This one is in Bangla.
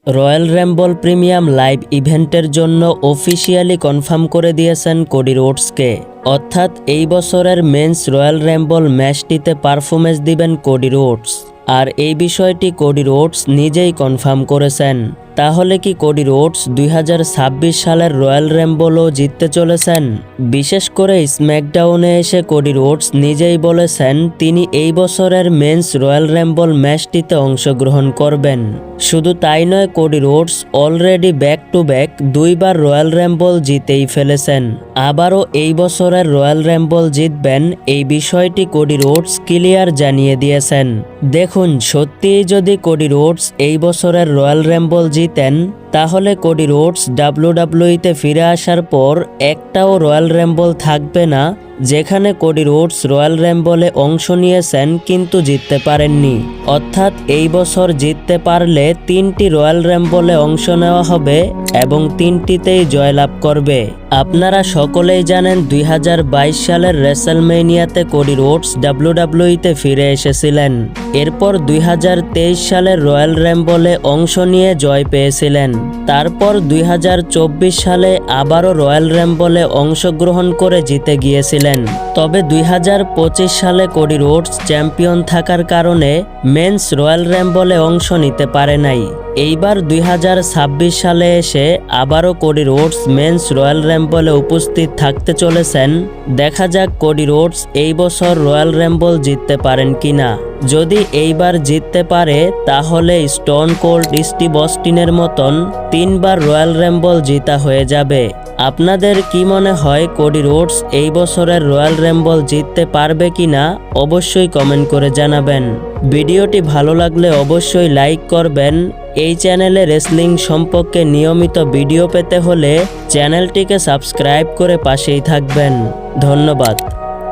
রয়্যাল রাম্বল প্রিমিয়াম লাইভ ইভেন্টের জন্য অফিসিয়ালি কনফার্ম করে দিয়েছেন কোডি রোডসকে। অর্থাৎ এই বছরের মেন্স রয়্যাল রাম্বল ম্যাচটিতে পারফরমেন্স দিবেন কোডি রোডস। আর এই বিষয়টি কোডি রোডস নিজেই কনফার্ম করেছেন। তাহলে কি কোডি রোডস 2026 সালের রয়্যাল রাম্বলও জিততে চলেছেন? বিশেষ করে স্ম্যাকডাউনে এসে কোডি রোডস নিজেই বলেছেন তিনি এই বছরের মেন্স রয়্যাল রাম্বল ম্যাচটিতে অংশগ্রহণ করবেন। শুধু তাই নয়, Cody Rhodes already back to back দুইবার রয়্যাল রাম্বল জিতেই ফেলেছেন। আবারও এই বছরের রয়্যাল রাম্বল জিতবেন, এই বিষয়টি কোডি রোডস ক্লিয়ার জানিয়ে দিয়েছেন। দেখুন, সত্যিই যদি কোডি রোডস এই বছরের রয়্যাল রাম্বল জিতেন, তাহলে কোডি রোডস ডাব্লিউডাব্লিউইতে ফিরে আসার পর একটাও রয়্যাল রাম্বল থাকবে না যেখানে কোডি রোডস রয়্যাল রাম্বলে অংশ নিয়েছেন কিন্তু জিততে পারেননি। অর্থাৎ এই বছর জিততে পারলে 3টি রয়্যাল রাম্বলে অংশ নেওয়া হবে এবং 3টিতেই জয়লাভ করবে। আপনারা সকলেই জানেন 2022 সালের রেসলমেনিয়াতে কোডি রোডস ডাব্লিউডাব্লিউইতে ফিরে এসেছিলেন। এরপর 2023 সালের রয়্যাল রাম্বলে অংশ নিয়ে জয় পেয়েছিলেন। তারপর 2024 সালে আবারও রয়্যাল রাম্বলে অংশগ্রহণ করে জিতে গিয়েছিলেন। তবে 2025 সালে কোডি রোডস চ্যাম্পিয়ন থাকার কারণে মেন্স রয়্যাল রাম্বলে অংশ নিতে পারে নাই। এইবার 2026 সালে এসে আবারও কোডি রোডস মেন্স রয়্যাল রাম্বলে উপস্থিত থাকতে চলেছেন। দেখা যাক কোডি রোডস এই বছর রয়্যাল রাম্বল জিততে পারেন কিনা। যদি এইবার জিততে পারে, তাহলে স্টোন কোল্ড স্টিভ অস্টিনের মতন 3বার রয়্যাল রাম্বল জিতা হয়ে যাবে। আপনাদের কি মনে হয় কোডি রোডস এই বছরের রয়্যাল রাম্বল জিততে পারবে কিনা? অবশ্যই কমেন্ট করে জানাবেন। ভিডিওটি ভালো লাগলে অবশ্যই লাইক করবেন। এই চ্যানেলে রেসলিং সম্পর্কে নিয়মিত ভিডিও পেতে হলে চ্যানেলটিকে সাবস্ক্রাইব করে পাশেই থাকবেন। ধন্যবাদ।